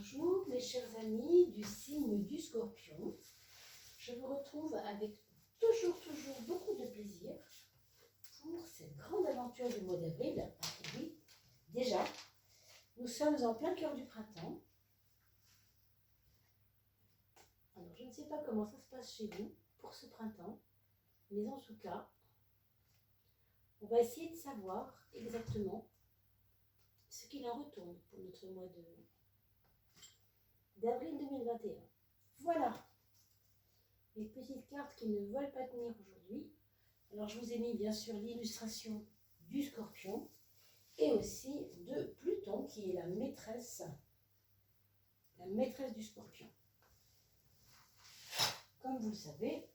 Bonjour mes chers amis du signe du Scorpion. Je vous retrouve avec toujours beaucoup de plaisir pour cette grande aventure du mois d'avril. Oui, déjà, nous sommes en plein cœur du printemps. Alors je ne sais pas comment ça se passe chez vous pour ce printemps, mais en tout cas, on va essayer de savoir exactement ce qu'il en retourne pour notre mois d'avril 2021. Voilà les petites cartes qui ne veulent pas tenir aujourd'hui. Alors je vous ai mis bien sûr l'illustration du Scorpion et aussi de Pluton qui est la maîtresse du Scorpion. Comme vous le savez,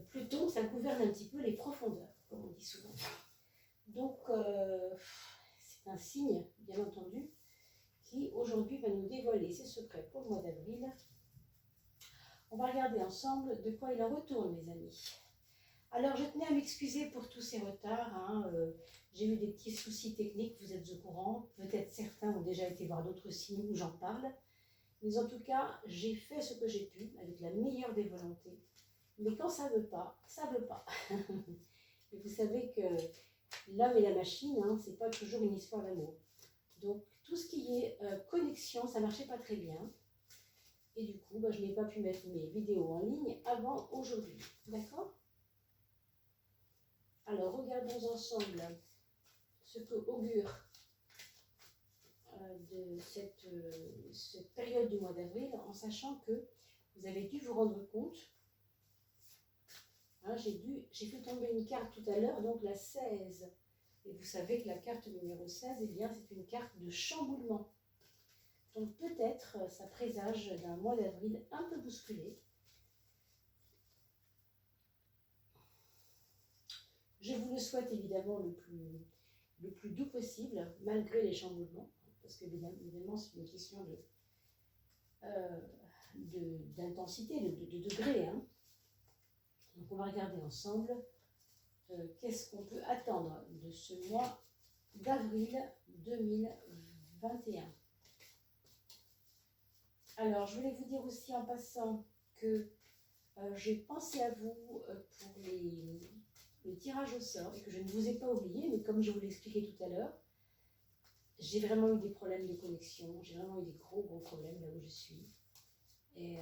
Pluton ça gouverne un petit peu les profondeurs, comme on dit souvent. Donc c'est un signe, bien entendu, qui aujourd'hui va nous dévoiler ses secrets pour le mois d'avril. On va regarder ensemble de quoi il en retourne, mes amis. Alors, je tenais à m'excuser pour tous ces retards. J'ai eu des petits soucis techniques, vous êtes au courant. Peut-être certains ont déjà été voir d'autres signes où j'en parle. Mais en tout cas, j'ai fait ce que j'ai pu avec la meilleure des volontés. Mais quand ça ne veut pas, ça ne veut pas. Et vous savez que l'homme et la machine, c'est pas toujours une histoire d'amour. Donc, tout ce qui est connexion, ça ne marchait pas très bien. Et du coup, je n'ai pas pu mettre mes vidéos en ligne avant aujourd'hui. D'accord ? Alors, regardons ensemble ce que augure de cette période du mois d'avril, en sachant que vous avez dû vous rendre compte, j'ai fait tomber une carte tout à l'heure, donc la 16. Et vous savez que la carte numéro 16, eh bien, c'est une carte de chamboulement. Donc peut-être ça présage d'un mois d'avril un peu bousculé. Je vous le souhaite évidemment le plus doux possible, malgré les chamboulements, parce que évidemment c'est une question d'intensité, de degré. Donc on va regarder ensemble qu'est-ce qu'on peut attendre de ce mois d'avril 2021. Alors, je voulais vous dire aussi en passant que j'ai pensé à vous pour le tirage au sort et que je ne vous ai pas oublié, mais comme je vous l'ai expliqué tout à l'heure, j'ai vraiment eu des problèmes de connexion, j'ai vraiment eu des gros problèmes là où je suis. Et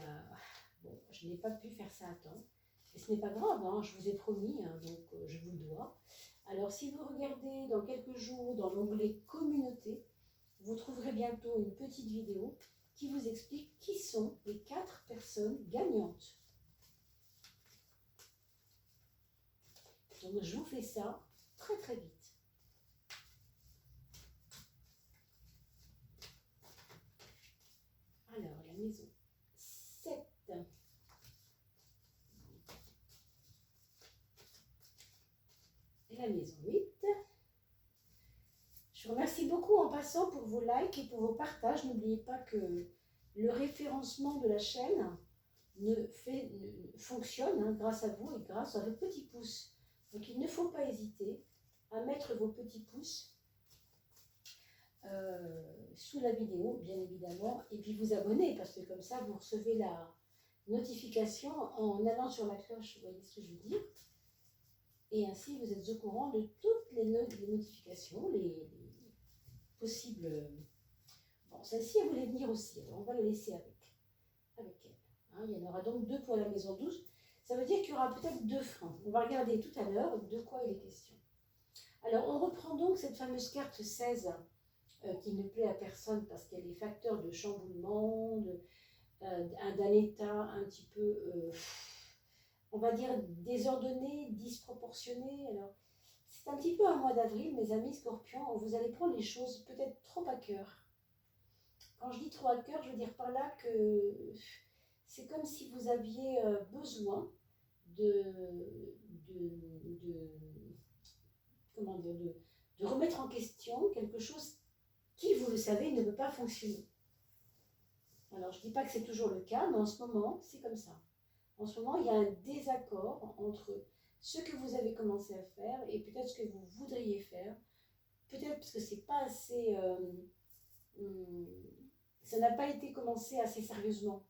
je n'ai pas pu faire ça à temps. Et ce n'est pas grave, je vous ai promis, donc je vous le dois. Alors, si vous regardez dans quelques jours dans l'onglet Communauté, vous trouverez bientôt une petite vidéo qui vous explique qui sont les 4 personnes gagnantes. Donc je vous fais ça très vite. Alors la maison 7. Et la maison 8. Je vous remercie beaucoup en passant pour vos likes et pour vos partages. N'oubliez pas que le référencement de la chaîne fonctionne grâce à vous et grâce à vos petits pouces. Donc il ne faut pas hésiter à mettre vos petits pouces sous la vidéo, bien évidemment, et puis vous abonner, parce que comme ça vous recevez la notification en allant sur la cloche, vous voyez ce que je veux dire, et ainsi vous êtes au courant de toutes les notifications, les possibles. Bon, celle-ci elle voulait venir aussi, alors on va la laisser avec elle. Il y en aura donc 2 pour la maison 12. Ça veut dire qu'il y aura peut-être 2 freins. On va regarder tout à l'heure de quoi il est question. Alors, on reprend donc cette fameuse carte 16 qui ne plaît à personne parce qu'elle est facteur de chamboulement, d'un état un petit peu, on va dire, désordonné, disproportionné. Alors, c'est un petit peu un mois d'avril, mes amis Scorpions, vous allez prendre les choses peut-être trop à cœur. Quand je dis trop à cœur, je veux dire par là que c'est comme si vous aviez besoin de remettre en question quelque chose qui, vous le savez, ne peut pas fonctionner. Alors, je ne dis pas que c'est toujours le cas, mais en ce moment, c'est comme ça. En ce moment, il y a un désaccord entre ce que vous avez commencé à faire et peut-être ce que vous voudriez faire. Peut-être parce que ce n'est pas assez ça n'a pas été commencé assez sérieusement.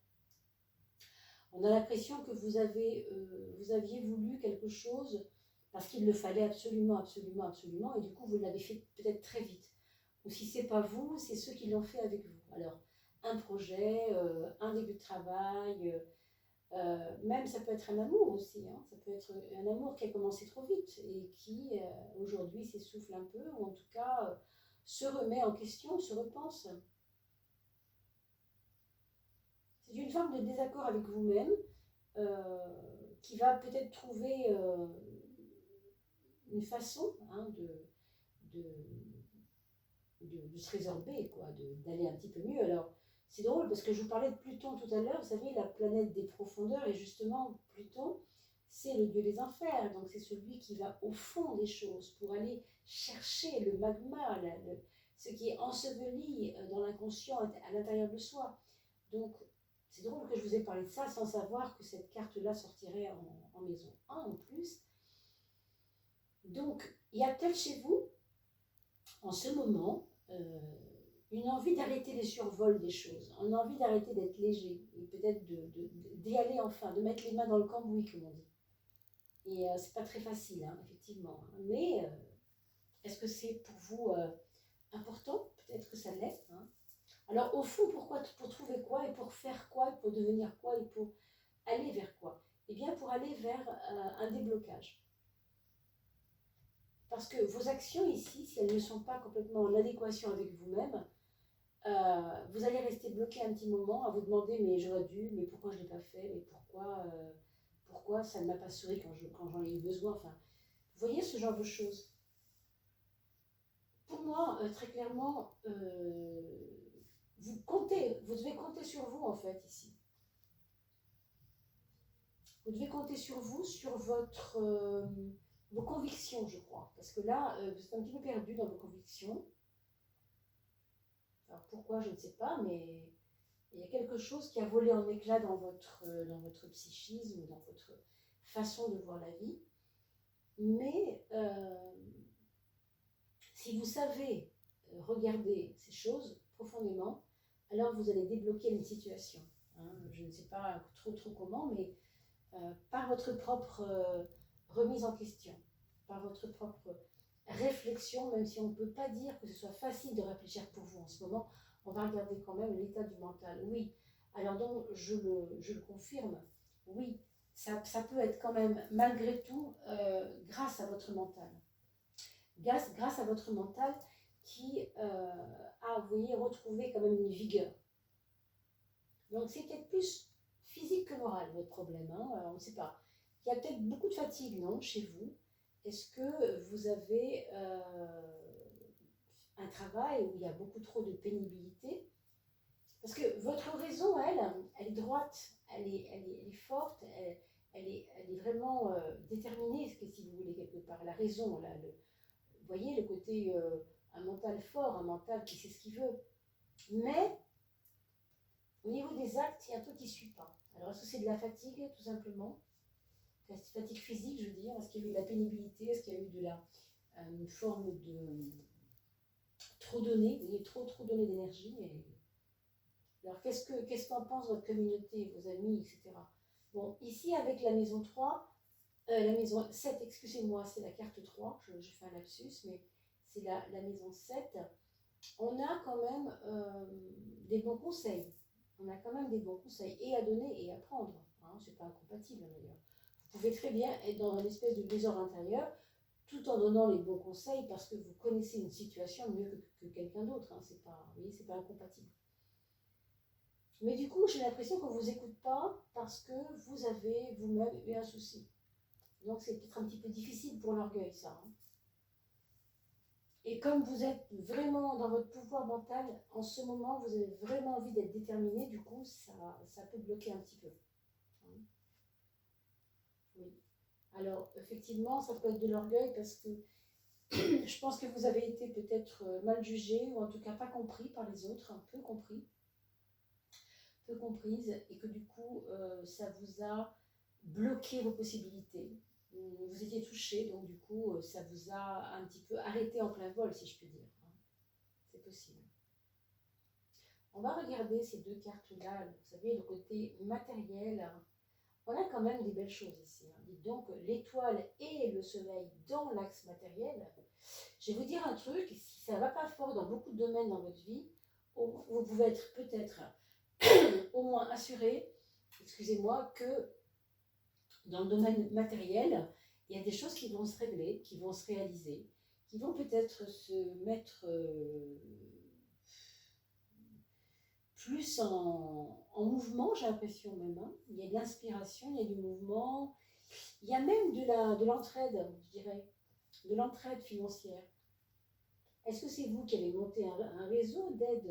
On a l'impression que vous aviez voulu quelque chose parce qu'il le fallait absolument, absolument, absolument, et du coup vous l'avez fait peut-être très vite. Ou si c'est pas vous, c'est ceux qui l'ont fait avec vous. Alors, un projet, un début de travail, même ça peut être un amour aussi, hein. Ça peut être un amour qui a commencé trop vite et qui aujourd'hui s'essouffle un peu, ou en tout cas se remet en question, se repense. C'est une forme de désaccord avec vous-même euh, qui va peut-être trouver une façon, hein, de, de se résorber, quoi, d'aller un petit peu mieux. Alors, c'est drôle parce que je vous parlais de Pluton tout à l'heure, vous savez, la planète des profondeurs, et justement, Pluton, c'est le dieu des enfers, donc c'est celui qui va au fond des choses pour aller chercher le magma, ce qui est enseveli dans l'inconscient à l'intérieur de soi. Donc, c'est drôle que je vous ai parlé de ça sans savoir que cette carte-là sortirait en maison 1 en plus. Donc, il y a peut-être chez vous, en ce moment, une envie d'arrêter les survols des choses, une envie d'arrêter d'être léger, et peut-être d'y aller enfin, de mettre les mains dans le cambouis, comme on dit. Et c'est pas très facile, hein, effectivement. Hein. Mais est-ce que c'est pour vous important? Peut-être que ça l'est. Hein. Alors, au fond, pourquoi, pour trouver quoi, et pour faire quoi, et pour devenir quoi, et pour aller vers quoi? Eh bien, pour aller vers un déblocage. Parce que vos actions ici, si elles ne sont pas complètement en adéquation avec vous-même, vous allez rester bloqué un petit moment à vous demander mais j'aurais dû, mais pourquoi je ne l'ai pas fait, mais pourquoi ça ne m'a pas souri quand j'en ai eu besoin. Enfin, vous voyez ce genre de choses. Pour moi, très clairement, vous devez compter sur vous en fait ici. Vous devez compter sur vous, sur vos convictions, je crois. Parce que là, vous êtes un petit peu perdu dans vos convictions. Alors pourquoi, je ne sais pas, mais il y a quelque chose qui a volé en éclats dans votre psychisme, dans votre façon de voir la vie. Mais si vous savez regarder ces choses profondément, alors vous allez débloquer une situation. Hein. Je ne sais pas trop comment, mais par votre propre remise en question, par votre propre réflexion, même si on ne peut pas dire que ce soit facile de réfléchir pour vous en ce moment, on va regarder quand même l'état du mental. Oui, alors donc je le confirme, oui, ça peut être quand même malgré tout grâce à votre mental. Grâce à votre mental qui a, vous voyez, retrouvé quand même une vigueur. Donc c'est peut-être plus physique que moral votre problème, hein, on ne sait pas. Il y a peut-être beaucoup de fatigue, non, chez vous. Est-ce que vous avez un travail où il y a beaucoup trop de pénibilité? Parce que votre raison, elle est droite, elle est forte, elle est vraiment déterminée, si vous voulez, quelque part. La raison, là, vous voyez, le côté, un mental fort, un mental qui sait ce qu'il veut. Mais au niveau des actes, il y a un truc qui ne suit pas. Alors, est-ce que c'est de la fatigue, tout simplement? Fatigue physique, je veux dire. Est-ce qu'il y a eu de la pénibilité? Est-ce qu'il y a eu une forme de trop donné? Vous voyez, trop donné d'énergie. Alors, qu'est-ce qu'en pense votre communauté, vos amis, etc. Bon, ici, avec la maison 3, la maison 7, excusez-moi, c'est la carte 3, je fais un lapsus, mais c'est la maison 7. On a quand même des bons conseils. On a quand même des bons conseils et à donner et à prendre. Hein, c'est pas incompatible d'ailleurs. Vous pouvez très bien être dans une espèce de désordre intérieur tout en donnant les bons conseils parce que vous connaissez une situation mieux que quelqu'un d'autre. Hein, c'est pas, vous voyez, c'est pas incompatible. Mais du coup, j'ai l'impression qu'on ne vous écoute pas parce que vous avez vous-même eu un souci. Donc c'est peut-être un petit peu difficile pour l'orgueil, ça. Hein. Et comme vous êtes vraiment dans votre pouvoir mental, en ce moment, vous avez vraiment envie d'être déterminé, du coup, ça peut bloquer un petit peu. Hein. Oui. Alors, effectivement, ça peut être de l'orgueil parce que je pense que vous avez été peut-être mal jugé ou en tout cas pas compris par les autres, peu compris, peu comprise, et que du coup, ça vous a bloqué vos possibilités. Vous étiez touché, donc du coup, ça vous a un petit peu arrêté en plein vol, si je puis dire. Hein. C'est possible. On va regarder ces deux cartes-là, vous savez, le côté matériel. On a quand même des belles choses ici. Dites donc, l'étoile et le soleil dans l'axe matériel. Je vais vous dire un truc, si ça ne va pas fort dans beaucoup de domaines dans votre vie, vous pouvez être peut-être au moins assuré, excusez-moi, que dans le domaine matériel, il y a des choses qui vont se régler, qui vont se réaliser, qui vont peut-être se mettre plus en mouvement, j'ai l'impression même. Hein. Il y a de l'inspiration, il y a du mouvement, il y a même de l'entraide, je dirais, de l'entraide financière. Est-ce que c'est vous qui avez monté un réseau d'aide,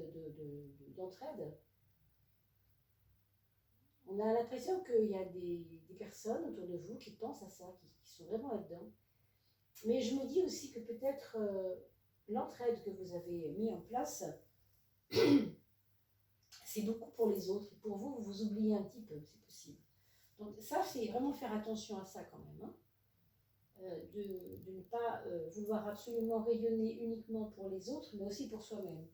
d'entraide? On a l'impression qu'il y a des personnes autour de vous qui pensent à ça, qui sont vraiment là-dedans. Mais je me dis aussi que peut-être l'entraide que vous avez mis en place, c'est beaucoup pour les autres. Et pour vous, vous vous oubliez un petit peu, c'est possible. Donc ça, c'est vraiment faire attention à ça quand même. Hein. De ne pas vouloir absolument rayonner uniquement pour les autres, mais aussi pour soi-même.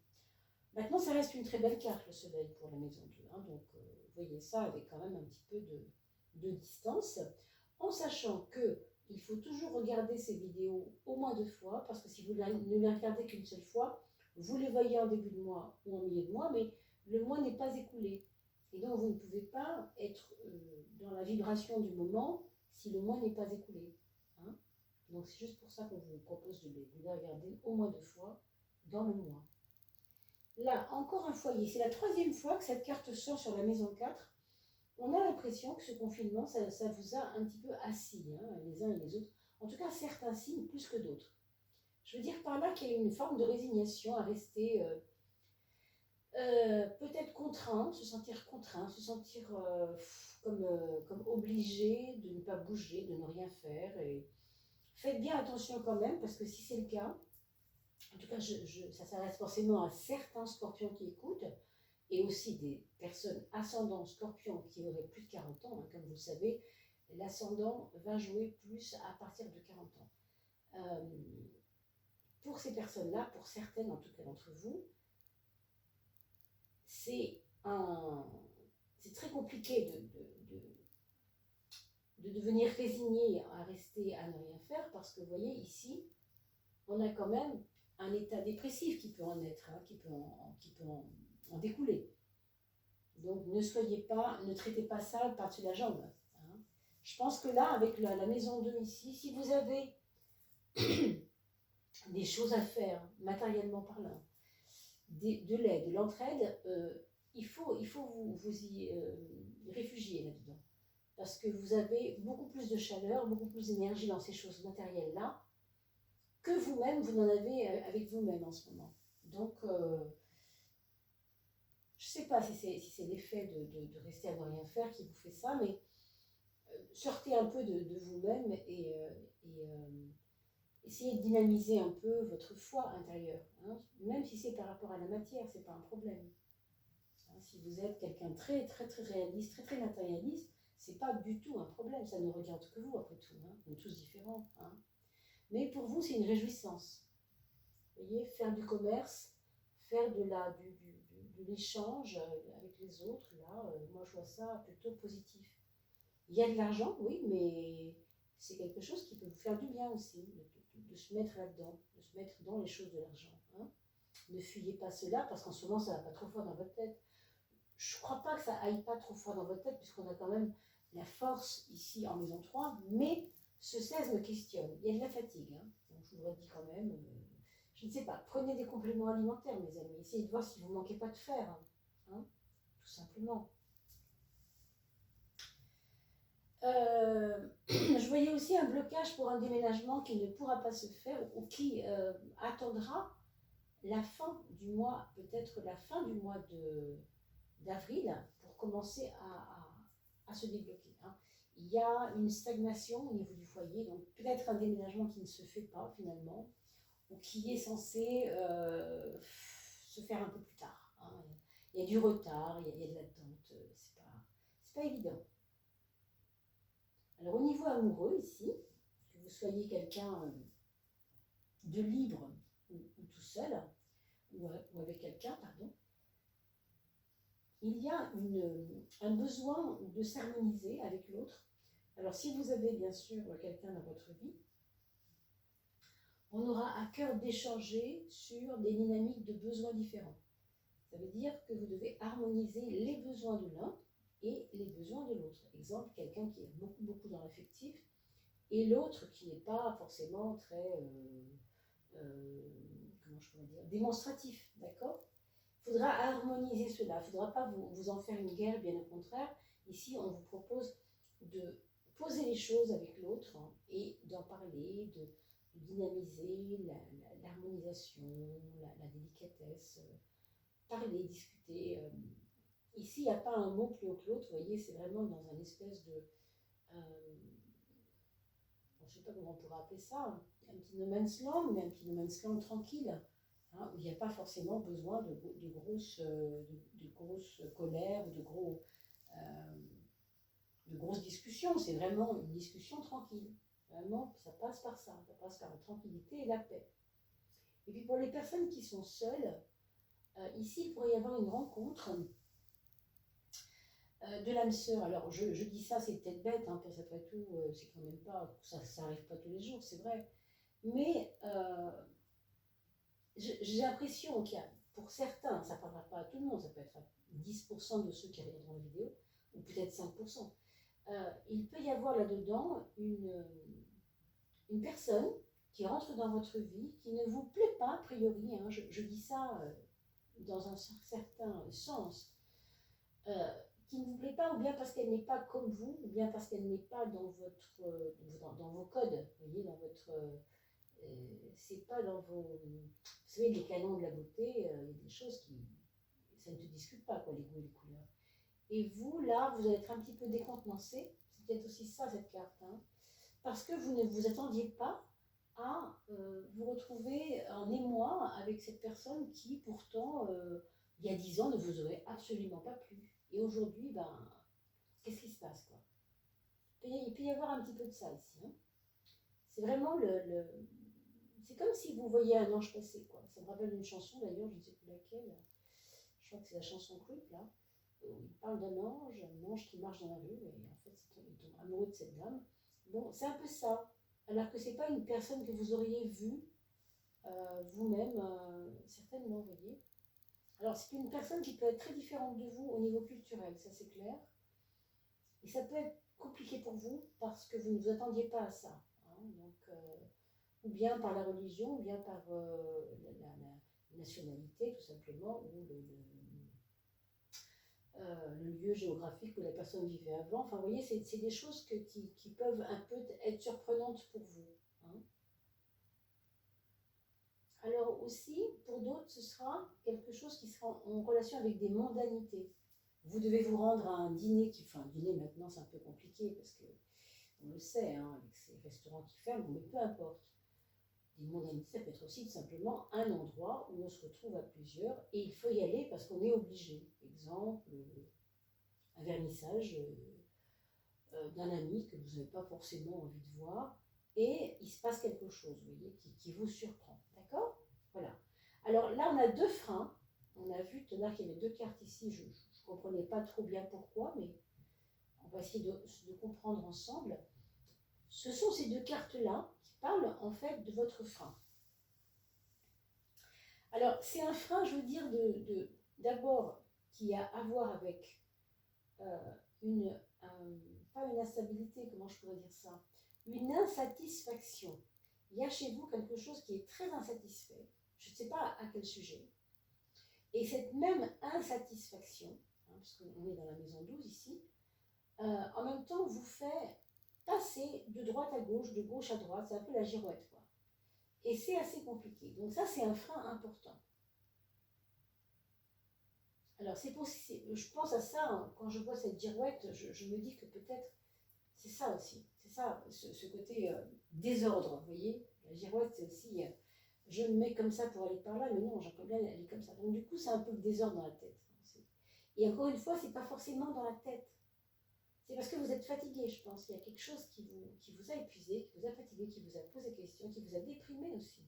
Maintenant, ça reste une très belle carte, le soleil, pour la maison 2. Hein, donc, vous voyez ça avec quand même un petit peu de distance, en sachant que il faut toujours regarder ces vidéos au moins 2 fois, parce que si vous ne les regardez qu'une seule fois, vous les voyez en début de mois ou en milieu de mois, mais le mois n'est pas écoulé. Et donc, vous ne pouvez pas être dans la vibration du moment si le mois n'est pas écoulé. Hein. Donc, c'est juste pour ça qu'on vous propose de les regarder au moins 2 fois dans le mois. Là, encore un foyer. C'est la 3e fois que cette carte sort sur la maison 4. On a l'impression que ce confinement, ça vous a un petit peu assis, hein, les uns et les autres. En tout cas, certains signes plus que d'autres. Je veux dire par là qu'il y a une forme de résignation à rester peut-être contraint, se sentir comme obligé de ne pas bouger, de ne rien faire. Et faites bien attention quand même, parce que si c'est le cas, en tout cas, ça s'adresse forcément à certains scorpions qui écoutent, et aussi des personnes ascendants scorpions qui auraient plus de 40 ans. Hein, comme vous le savez, l'ascendant va jouer plus à partir de 40 ans. Pour ces personnes-là, pour certaines en tout cas d'entre vous, c'est très compliqué de devenir résigné à rester à ne rien faire, parce que vous voyez ici, on a quand même un état dépressif qui peut en être, hein, qui peut en découler. Donc ne traitez pas ça par-dessus la jambe. Hein. Je pense que là, avec la maison 2 ici, si vous avez des choses à faire, matériellement parlant, de l'aide, de l'entraide, il faut vous y réfugier là-dedans. Parce que vous avez beaucoup plus de chaleur, beaucoup plus d'énergie dans ces choses matérielles-là, que vous-même, vous n'en avez avec vous-même en ce moment. Donc, je ne sais pas si c'est l'effet de rester à ne rien faire qui vous fait ça, mais sortez un peu de vous-même et essayez de dynamiser un peu votre foi intérieure. Hein. Même si c'est par rapport à la matière, ce n'est pas un problème. Hein, si vous êtes quelqu'un de très, très, très réaliste, très, très matérialiste, ce n'est pas du tout un problème. Ça ne regarde que vous, après tout. Hein. On est tous différents. Hein. Mais pour vous, c'est une réjouissance. Vous voyez, faire du commerce, faire de l'échange avec les autres, là, moi je vois ça plutôt positif. Il y a de l'argent, oui, mais c'est quelque chose qui peut vous faire du bien aussi, de se mettre là-dedans, de se mettre dans les choses de l'argent. Hein. Ne fuyez pas cela, parce qu'en ce moment, ça ne va pas trop fort dans votre tête. Je ne crois pas que ça aille pas trop fort dans votre tête, puisqu'on a quand même la force ici en maison 3, mais ce 16 me questionne. Il y a de la fatigue, hein. Donc je vous le redis quand même. Je ne sais pas, prenez des compléments alimentaires, mes amis. Essayez de voir si vous ne manquez pas de fer, hein, tout simplement. Je voyais aussi un blocage pour un déménagement qui ne pourra pas se faire ou qui attendra la fin du mois, peut-être la fin du mois d'avril, pour commencer à se débloquer. Hein. Il y a une stagnation au niveau du foyer, donc peut-être un déménagement qui ne se fait pas finalement, ou qui est censé se faire un peu plus tard. Hein. Il y a du retard, il y a de l'attente, c'est pas évident. Alors au niveau amoureux ici, que vous soyez quelqu'un de libre ou tout seul, ou avec quelqu'un, pardon, il y a un besoin de s'harmoniser avec l'autre. Alors, si vous avez bien sûr quelqu'un dans votre vie, on aura à cœur d'échanger sur des dynamiques de besoins différents. Ça veut dire que vous devez harmoniser les besoins de l'un et les besoins de l'autre. Exemple, quelqu'un qui est beaucoup dans l'affectif et l'autre qui n'est pas forcément très, comment je pourrais dire, démonstratif, d'accord? Il faudra harmoniser cela, il ne faudra pas vous en faire une guerre, bien au contraire. Ici, on vous propose de poser les choses avec l'autre et d'en parler, de dynamiser l'harmonisation, la délicatesse, parler, discuter. Ici, il n'y a pas un mot plus haut que l'autre, vous voyez, c'est vraiment dans un espèce de... je ne sais pas comment on pourrait appeler ça, un petit no man's land, mais un petit no man's land tranquille, hein, où il n'y a pas forcément besoin de grosses colères ou de grosses discussions. C'est vraiment une discussion tranquille. Vraiment, ça passe par ça. Ça passe par la tranquillité et la paix. Et puis pour les personnes qui sont seules, ici, il pourrait y avoir une rencontre de l'âme sœur. Alors, je dis ça, c'est peut-être bête, hein, parce qu'après tout, c'est quand même pas, ça n'arrive pas tous les jours, c'est vrai. Mais j'ai l'impression qu'il y a, pour certains, ça ne parlera pas à tout le monde, ça peut être à 10% de ceux qui regarderont la vidéo, ou peut-être 5%. Il peut y avoir là-dedans une personne qui rentre dans votre vie, qui ne vous plaît pas a priori, hein, je dis ça dans un certain sens, qui ne vous plaît pas, ou bien parce qu'elle n'est pas comme vous, ou bien parce qu'elle n'est pas dans vos codes, vous voyez, dans votre... c'est pas dans vos... Vous savez, les canons de la beauté, il y a des choses qui... Ça ne se discute pas, quoi, les goûts et les couleurs. Et vous, là, vous allez être un petit peu décontenancé, c'est peut-être aussi ça, cette carte, hein, parce que vous ne vous attendiez pas à vous retrouver en émoi avec cette personne qui, pourtant, il y a 10 ans, ne vous aurait absolument pas plu. Et aujourd'hui, ben, qu'est-ce qui se passe, quoi? Il peut y avoir un petit peu de ça ici. Hein. C'est vraiment c'est comme si vous voyiez un ange passer, quoi. Ça me rappelle une chanson, d'ailleurs, je ne sais plus laquelle. Je crois que c'est la chanson Creep, là. Où il parle d'un ange qui marche dans la rue, et en fait, il tombe amoureux de cette dame. Bon, c'est un peu ça. Alors que c'est pas une personne que vous auriez vue vous-même, certainement, vous voyez. Alors, c'est une personne qui peut être très différente de vous au niveau culturel, ça c'est clair. Et ça peut être compliqué pour vous parce que vous ne vous attendiez pas à ça. Hein. Donc, ou bien par la religion, ou bien par la nationalité, tout simplement, ou le lieu géographique où la personne vivait avant. Enfin, vous voyez, c'est des choses qui peuvent un peu être surprenantes pour vous. Hein. Alors aussi, pour d'autres, ce sera quelque chose qui sera en relation avec des mondanités. Vous devez vous rendre à un dîner, un dîner maintenant c'est un peu compliqué parce que on le sait, hein, avec ces restaurants qui ferment, mais peu importe. Des mondanités, ça peut être aussi tout simplement un endroit où on se retrouve à plusieurs et il faut y aller parce qu'on est obligé. Exemple, un vernissage d'un ami que vous n'avez pas forcément envie de voir et il se passe quelque chose, vous voyez, qui vous surprend. D'accord? Voilà. Alors là, on a deux freins. On a vu tout à l'heure qu'il y avait deux cartes ici. Je ne comprenais pas trop bien pourquoi, mais on va essayer de comprendre ensemble. Ce sont ces deux cartes-là qui parlent en fait de votre frein. Alors, c'est un frein, je veux dire, d'abord, qui a à voir avec pas une instabilité, comment je pourrais dire ça, une insatisfaction. Il y a chez vous quelque chose qui est très insatisfait, je ne sais pas à quel sujet, et cette même insatisfaction, hein, parce qu'on est dans la maison 12 ici, en même temps vous fait passer de droite à gauche, de gauche à droite, c'est un peu la girouette, quoi. Et c'est assez compliqué. Donc ça, c'est un frein important. Alors, c'est possible, je pense à ça, hein, quand je vois cette girouette, je me dis que peut-être c'est ça aussi. C'est ça, ce côté désordre, vous voyez. La girouette, c'est aussi, je me mets comme ça pour aller par là, mais non, j'aimerais bien aller comme ça. Donc du coup, c'est un peu le désordre dans la tête. Et encore une fois, c'est pas forcément dans la tête. C'est parce que vous êtes fatigué, je pense. Il y a quelque chose qui vous a épuisé, qui vous a fatigué, qui vous a posé question, qui vous a déprimé aussi.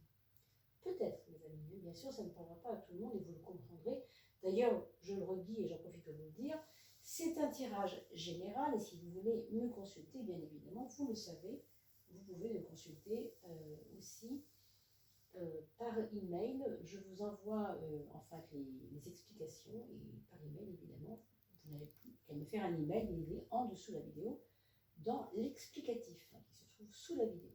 Peut-être, mes amis. Bien sûr, ça ne parlera pas à tout le monde et vous le comprendrez. D'ailleurs, je le redis et j'en profite pour vous le dire, c'est un tirage général et si vous voulez me consulter, bien évidemment, vous le savez, vous pouvez me consulter aussi par email. Je vous envoie les explications et par email, évidemment, vous n'avez plus qu'à me faire un email, il est en dessous de la vidéo, dans l'explicatif qui se trouve sous la vidéo.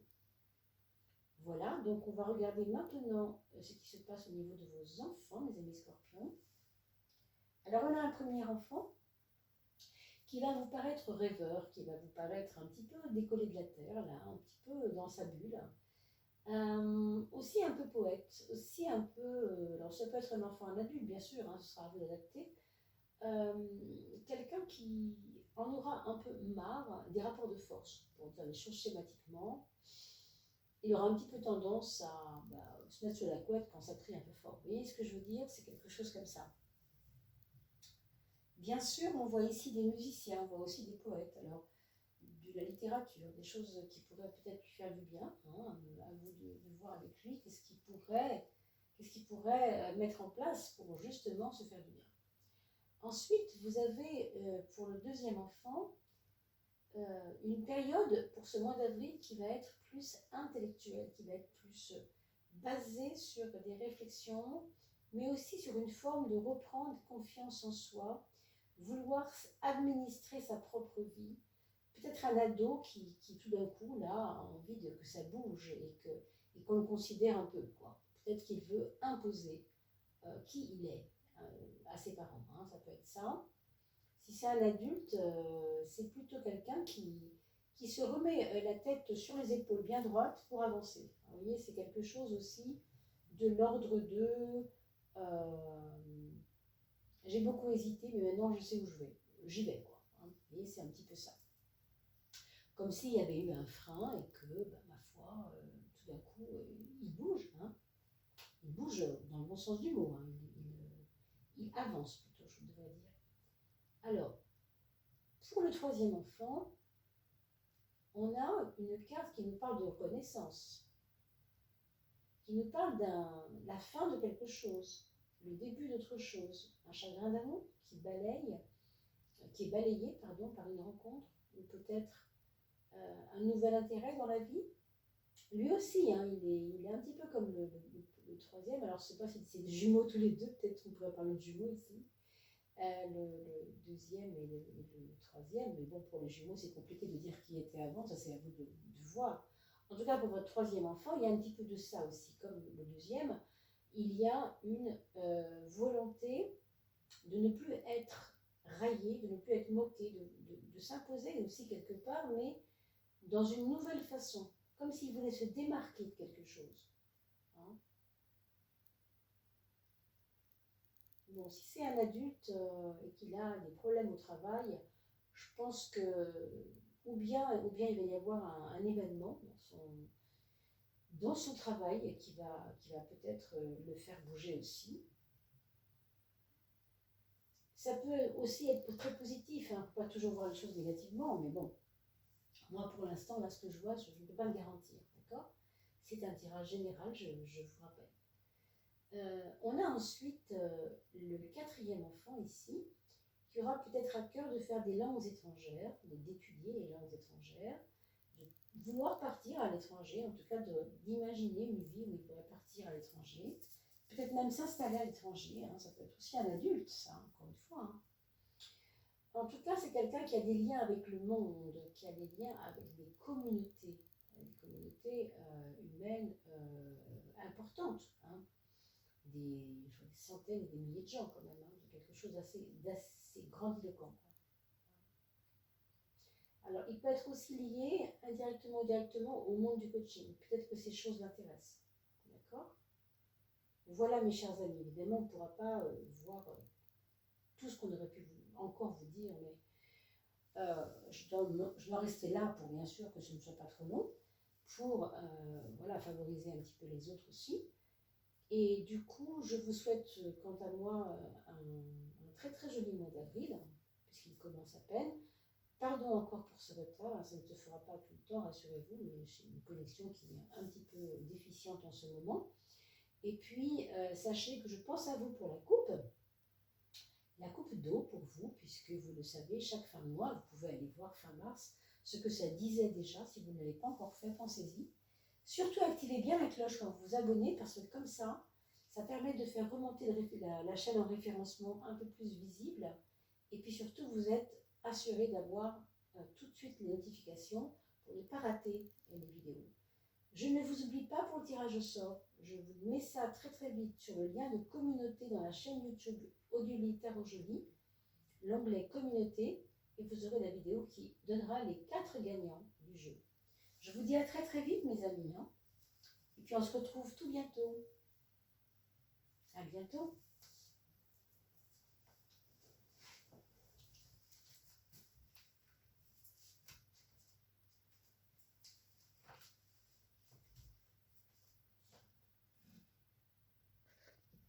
Voilà, donc on va regarder maintenant ce qui se passe au niveau de vos enfants, mes amis scorpions. Alors on a un premier enfant qui va vous paraître rêveur, qui va vous paraître un petit peu décollé de la terre, là, un petit peu dans sa bulle. Aussi un peu poète, aussi un peu, alors ça peut être un enfant, un adulte bien sûr, ce sera à vous d'adapter, quelqu'un qui en aura un peu marre des rapports de force, pour dire les choses schématiquement. Il aura un petit peu tendance à se mettre sur la couette quand ça crie un peu fort. Vous voyez ce que je veux dire? C'est quelque chose comme ça. Bien sûr, on voit ici des musiciens, on voit aussi des poètes, alors de la littérature, des choses qui pourraient peut-être lui faire du bien, à vous de voir avec lui qu'est-ce qu'il pourrait mettre en place pour justement se faire du bien. Ensuite, vous avez pour le deuxième enfant une période pour ce mois d'avril qui va être plus intellectuelle, qui va être plus basée sur des réflexions, mais aussi sur une forme de reprendre confiance en soi, vouloir administrer sa propre vie. Peut-être un ado qui tout d'un coup là a envie que ça bouge et qu'on le considère un peu, quoi. Peut-être qu'il veut imposer qui il est à ses parents, ça peut être ça. Si c'est un adulte, c'est plutôt quelqu'un qui se remet la tête sur les épaules bien droites pour avancer. Vous voyez, c'est quelque chose aussi de l'ordre de j'ai beaucoup hésité, mais maintenant je sais où je vais. J'y vais, quoi. Vous voyez, c'est un petit peu ça. Comme s'il y avait eu un frein et que, ma foi, tout d'un coup, il bouge. Il bouge dans le bon sens du mot. Il avance plutôt, je devrais dire. Alors, pour le troisième enfant, on a une carte qui nous parle de reconnaissance, qui nous parle de la fin de quelque chose, le début d'autre chose, un chagrin d'amour qui est balayé par une rencontre, ou peut-être un nouvel intérêt dans la vie. Lui aussi, il est un petit peu comme le troisième, alors je ne sais pas si c'est des jumeaux tous les deux, peut-être qu'on pourrait parler de jumeaux ici. Le deuxième et le troisième, mais bon, pour les jumeaux, c'est compliqué de dire qui était avant, ça c'est à vous de voir. En tout cas, pour votre troisième enfant, il y a un petit peu de ça aussi, comme le deuxième, il y a une volonté de ne plus être raillé, de ne plus être moqué, de s'imposer aussi quelque part, mais dans une nouvelle façon, comme s'il voulait se démarquer de quelque chose. Bon, si c'est un adulte et qu'il a des problèmes au travail, je pense que ou bien il va y avoir un événement dans son travail qui va peut-être le faire bouger aussi. Ça peut aussi être très positif, ne faut pas toujours voir les choses négativement, mais bon, moi pour l'instant, là ce que je vois, je ne peux pas le garantir, d'accord? C'est un tirage général, je vous rappelle. On a ensuite le quatrième enfant ici, qui aura peut-être à cœur de faire des langues étrangères, d'étudier les langues étrangères, de vouloir partir à l'étranger, en tout cas d'imaginer une vie où il pourrait partir à l'étranger, peut-être même s'installer à l'étranger, ça peut être aussi un adulte, ça, encore une fois. En tout cas, c'est quelqu'un qui a des liens avec le monde, qui a des liens avec des communautés humaines importantes. Des centaines et des milliers de gens quand même, quelque chose d'assez grandiloquent. Alors, il peut être aussi lié indirectement ou directement au monde du coaching. Peut-être que ces choses l'intéressent. D'accord? Voilà, mes chers amis. Évidemment, on ne pourra pas voir tout ce qu'on aurait pu encore vous dire, mais je dois rester là pour bien sûr que ce ne soit pas trop long, pour favoriser un petit peu les autres aussi. Et du coup, je vous souhaite, quant à moi, un très très joli mois d'avril, puisqu'il commence à peine. Pardon encore pour ce retard, ça ne se fera pas tout le temps, rassurez-vous, mais j'ai une connexion qui est un petit peu déficiente en ce moment. Et puis, sachez que je pense à vous pour la coupe. la coupe d'eau pour vous, puisque vous le savez, chaque fin de mois, vous pouvez aller voir fin mars ce que ça disait déjà. Si vous ne l'avez pas encore fait, pensez-y. Surtout activez bien la cloche quand vous vous abonnez, parce que comme ça permet de faire remonter la chaîne en référencement un peu plus visible. Et puis surtout, vous êtes assuré d'avoir tout de suite les notifications pour ne pas rater les vidéos. Je ne vous oublie pas pour le tirage au sort. Je vous mets ça très très vite sur le lien de communauté dans la chaîne YouTube Audiolith Tarot Joli, l'onglet communauté, et vous aurez la vidéo qui donnera les 4 gagnants du jeu. Je vous dis à très très vite mes amis. Et puis on se retrouve tout bientôt. À bientôt.